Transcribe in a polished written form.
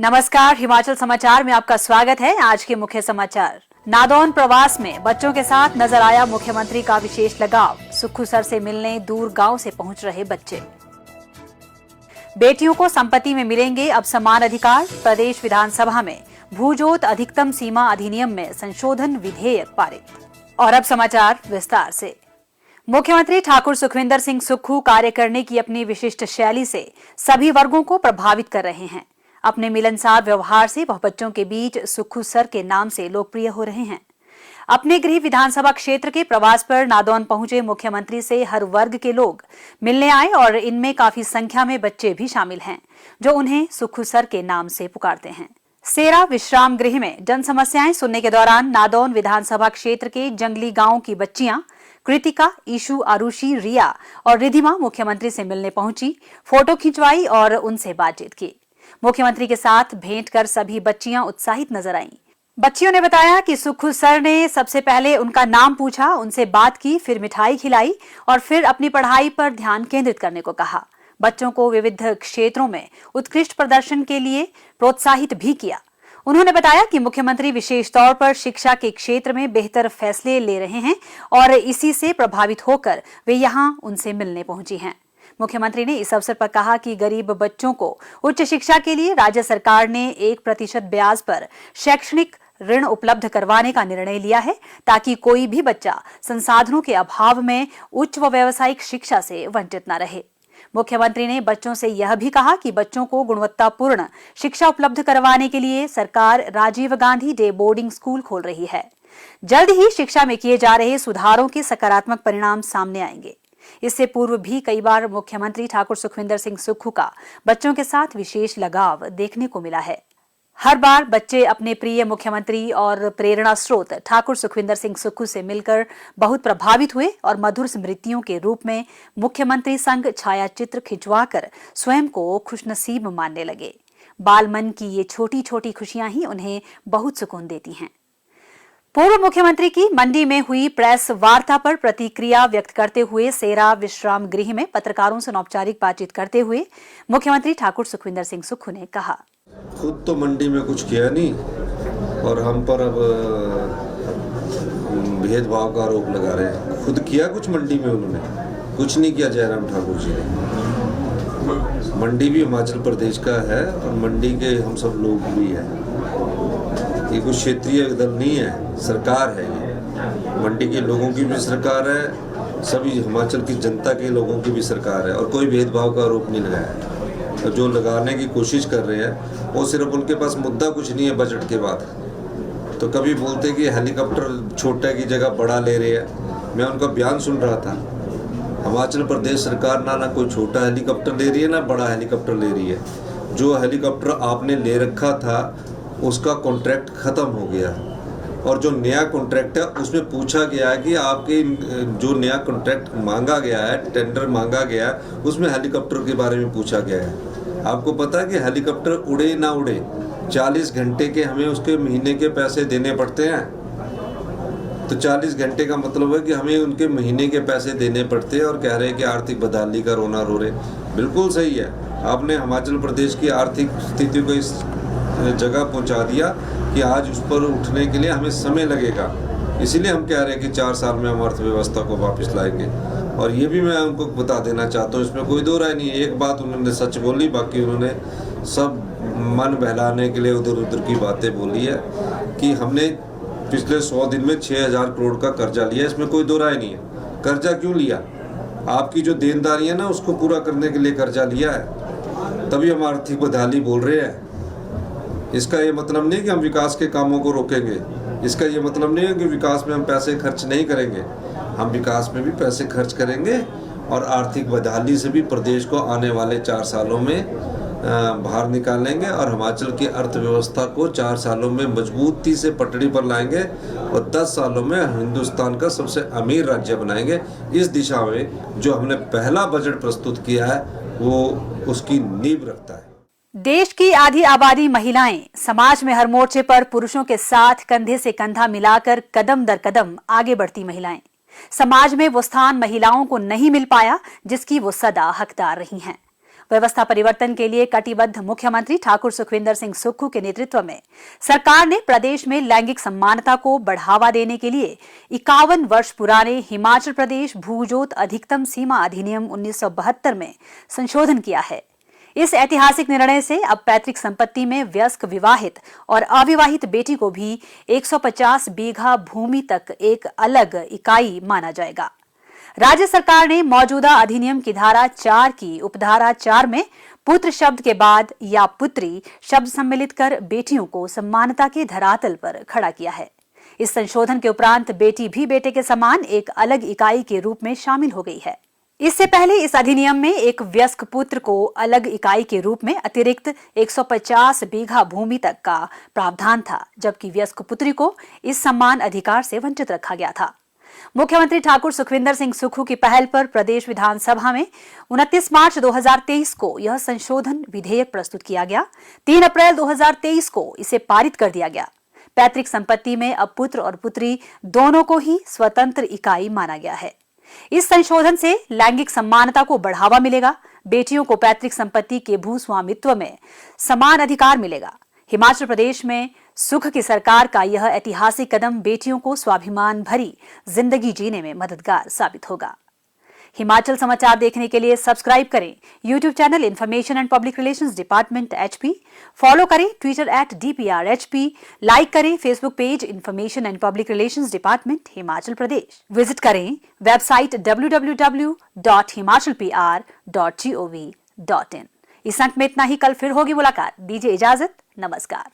नमस्कार, हिमाचल समाचार में आपका स्वागत है। आज के मुख्य समाचार। नादौन प्रवास में बच्चों के साथ नजर आया मुख्यमंत्री का विशेष लगाव। सुक्खू सर से मिलने दूर गांव से पहुंच रहे बच्चे। बेटियों को संपत्ति में मिलेंगे अब समान अधिकार। प्रदेश विधानसभा में भूजोत अधिकतम सीमा अधिनियम में संशोधन विधेयक पारित। और अब समाचार विस्तार से। मुख्यमंत्री ठाकुर सुखविंदर सिंह सुक्खू कार्य करने की अपनी विशिष्ट शैली से सभी वर्गों को प्रभावित कर रहे हैं। अपने मिलनसार व्यवहार से वह बच्चों के बीच सुक्खू सर के नाम से लोकप्रिय हो रहे हैं। अपने गृह विधानसभा क्षेत्र के प्रवास पर नादौन पहुंचे मुख्यमंत्री से हर वर्ग के लोग मिलने आए और इनमें काफी संख्या में बच्चे भी शामिल हैं, जो उन्हें सुक्खू सर के नाम से पुकारते हैं। सेरा विश्राम गृह में जन समस्याएं सुनने के दौरान नादौन विधानसभा क्षेत्र के जंगली गांव की बच्चियां कृतिका, ईशु, आरुषि, रिया और रिधिमा मुख्यमंत्री से मिलने पहुंची, फोटो खिंचवाई और उनसे बातचीत की। मुख्यमंत्री के साथ भेंट कर सभी बच्चियां उत्साहित नजर आईं। बच्चियों ने बताया कि सुक्खू सर ने सबसे पहले उनका नाम पूछा, उनसे बात की, फिर मिठाई खिलाई और फिर अपनी पढ़ाई पर ध्यान केंद्रित करने को कहा। बच्चों को विविध क्षेत्रों में उत्कृष्ट प्रदर्शन के लिए प्रोत्साहित भी किया। उन्होंने बताया कि मुख्यमंत्री विशेष तौर पर शिक्षा के क्षेत्र में बेहतर फैसले ले रहे हैं और इसी से प्रभावित होकर वे यहां उनसे मिलने पहुंची हैं। मुख्यमंत्री ने इस अवसर पर कहा कि गरीब बच्चों को उच्च शिक्षा के लिए राज्य सरकार ने 1% ब्याज पर शैक्षणिक ऋण उपलब्ध करवाने का निर्णय लिया है, ताकि कोई भी बच्चा संसाधनों के अभाव में उच्च व व्यावसायिक शिक्षा से वंचित न रहे। मुख्यमंत्री ने बच्चों से यह भी कहा कि बच्चों को गुणवत्तापूर्ण शिक्षा उपलब्ध करवाने के लिए सरकार Rajiv Gandhi day boarding school खोल रही है। जल्द ही शिक्षा में किए जा रहे सुधारों के सकारात्मक परिणाम सामने आएंगे। इससे पूर्व भी कई बार मुख्यमंत्री ठाकुर सुखविंदर सिंह सुक्खू का बच्चों के साथ विशेष लगाव देखने को मिला है। हर बार बच्चे अपने प्रिय मुख्यमंत्री और प्रेरणा स्रोत ठाकुर सुखविंदर सिंह सुक्खू से मिलकर बहुत प्रभावित हुए और मधुर स्मृतियों के रूप में मुख्यमंत्री संग छायाचित्र खिंचवाकर स्वयं को खुशनसीब मानने लगे। बाल मन की ये छोटी छोटी खुशियां ही उन्हें बहुत सुकून देती हैं। पूर्व मुख्यमंत्री की मंडी में हुई प्रेस वार्ता पर प्रतिक्रिया व्यक्त करते हुए सेरा विश्राम गृह में पत्रकारों से अनौपचारिक बातचीत करते हुए मुख्यमंत्री ठाकुर सुखविंदर सिंह सुक्खू ने कहा, खुद तो मंडी में कुछ किया नहीं और हम पर अब भेदभाव का आरोप लगा रहे हैं। खुद किया कुछ मंडी में? उन्होंने कुछ नहीं किया। जयराम ठाकुर जी ने। मंडी भी हिमाचल प्रदेश का है और मंडी के हम सब लोग भी हैं। ये कुछ क्षेत्रीय दल नहीं है, सरकार है। ये मंडी के लोगों की भी सरकार है, सभी हिमाचल की जनता के लोगों की भी सरकार है और कोई भेदभाव का आरोप नहीं लगाया है। और जो लगाने की कोशिश कर रहे हैं वो सिर्फ उनके पास मुद्दा कुछ नहीं है। बजट के बाद तो कभी बोलते कि हेलीकॉप्टर छोटे की जगह बड़ा ले रहे हैं। मैं उनका बयान सुन रहा था। हिमाचल प्रदेश सरकार ना कोई छोटा हेलीकॉप्टर ले रही है, ना बड़ा हेलीकॉप्टर ले रही है। जो हेलीकॉप्टर आपने ले रखा था उसका कॉन्ट्रैक्ट ख़त्म हो गया और जो नया कॉन्ट्रैक्ट है उसमें पूछा गया है कि आपके जो नया कॉन्ट्रैक्ट मांगा गया है, टेंडर मांगा गया है, उसमें हेलीकॉप्टर के बारे में पूछा गया है। आपको पता है कि हेलीकॉप्टर उड़े ना उड़े 40 घंटे के हमें उसके महीने के पैसे देने पड़ते हैं। तो 40 घंटे का मतलब है कि हमें उनके महीने के पैसे देने पड़ते हैं और कह रहे हैं कि आर्थिक बदहाली का रोना रो रहे। बिल्कुल सही है। आपने हिमाचल प्रदेश की आर्थिक स्थिति को इस जगह पहुंचा दिया कि आज उस पर उठने के लिए हमें समय लगेगा। इसीलिए हम कह रहे हैं कि 4 साल में हम अर्थव्यवस्था को वापस लाएंगे। और ये भी मैं उनको बता देना चाहता हूँ, इसमें कोई दो राय नहीं है। एक बात उन्होंने सच बोली, बाकी उन्होंने सब मन बहलाने के लिए उधर उधर की बातें बोली है कि हमने पिछले 100 दिन में 6000 करोड़ का कर्जा लिया। इसमें कोई दो राय नहीं है। कर्जा क्यों लिया? आपकी जो देनदारी है ना उसको पूरा करने के लिए कर्जा लिया है, तभी हम आर्थिक बदहाली बोल रहे हैं। इसका ये मतलब नहीं कि हम विकास के कामों को रोकेंगे। इसका ये मतलब नहीं है कि विकास में हम पैसे खर्च नहीं करेंगे। हम विकास में भी पैसे खर्च करेंगे और आर्थिक बदहाली से भी प्रदेश को आने वाले 4 सालों में बाहर निकालेंगे और हिमाचल की अर्थव्यवस्था को 4 सालों में मजबूती से पटड़ी पर लाएंगे और 10 सालों में हिंदुस्तान का सबसे अमीर राज्य बनाएंगे। इस दिशा में जो हमने पहला बजट प्रस्तुत किया है वो उसकी नींव रखता है। देश की आधी आबादी महिलाएं समाज में हर मोर्चे पर पुरुषों के साथ कंधे से कंधा मिलाकर कदम दर कदम आगे बढ़ती महिलाएं। समाज में वो स्थान महिलाओं को नहीं मिल पाया जिसकी वो सदा हकदार रही हैं। व्यवस्था परिवर्तन के लिए कटिबद्ध मुख्यमंत्री ठाकुर सुखविंदर सिंह सुक्खू के नेतृत्व में सरकार ने प्रदेश में लैंगिक समानता को बढ़ावा देने के लिए 51 वर्ष पुराने हिमाचल प्रदेश भूजोत अधिकतम सीमा अधिनियम 1972 में संशोधन किया है। इस ऐतिहासिक निर्णय से अब पैतृक संपत्ति में वयस्क विवाहित और अविवाहित बेटी को भी 150 बीघा भूमि तक एक अलग इकाई माना जाएगा। राज्य सरकार ने मौजूदा अधिनियम की धारा 4 की उपधारा 4 में पुत्र शब्द के बाद या पुत्री शब्द सम्मिलित कर बेटियों को समानता के धरातल पर खड़ा किया है। इस संशोधन के उपरांत बेटी भी बेटे के समान एक अलग इकाई के रूप में शामिल हो गई है। इससे पहले इस अधिनियम में एक वयस्क पुत्र को अलग इकाई के रूप में अतिरिक्त 150 बीघा भूमि तक का प्रावधान था, जबकि वयस्क पुत्री को इस समान अधिकार से वंचित रखा गया था। मुख्यमंत्री ठाकुर सुखविंदर सिंह सुक्खू की पहल पर प्रदेश विधानसभा में 29 मार्च 2023 को यह संशोधन विधेयक प्रस्तुत किया गया। 3 अप्रैल 2023 को इसे पारित कर दिया गया। पैतृक संपत्ति में अब पुत्र और पुत्री दोनों को ही स्वतंत्र इकाई माना गया है। इस संशोधन से लैंगिक समानता को बढ़ावा मिलेगा। बेटियों को पैतृक संपत्ति के भूस्वामित्व में समान अधिकार मिलेगा। हिमाचल प्रदेश में सुख की सरकार का यह ऐतिहासिक कदम बेटियों को स्वाभिमान भरी जिंदगी जीने में मददगार साबित होगा। हिमाचल समाचार देखने के लिए सब्सक्राइब करें YouTube channel information and public relations department HP, follow करें ट्विटर @DPRHP, लाइक करें Facebook page information and public relations department Himachal Pradesh, visit करें वेबसाइट www.himachalpr.gov.in। इस अंक में इतना ही। कल फिर होगी मुलाकात। दीजिए इजाजत। नमस्कार।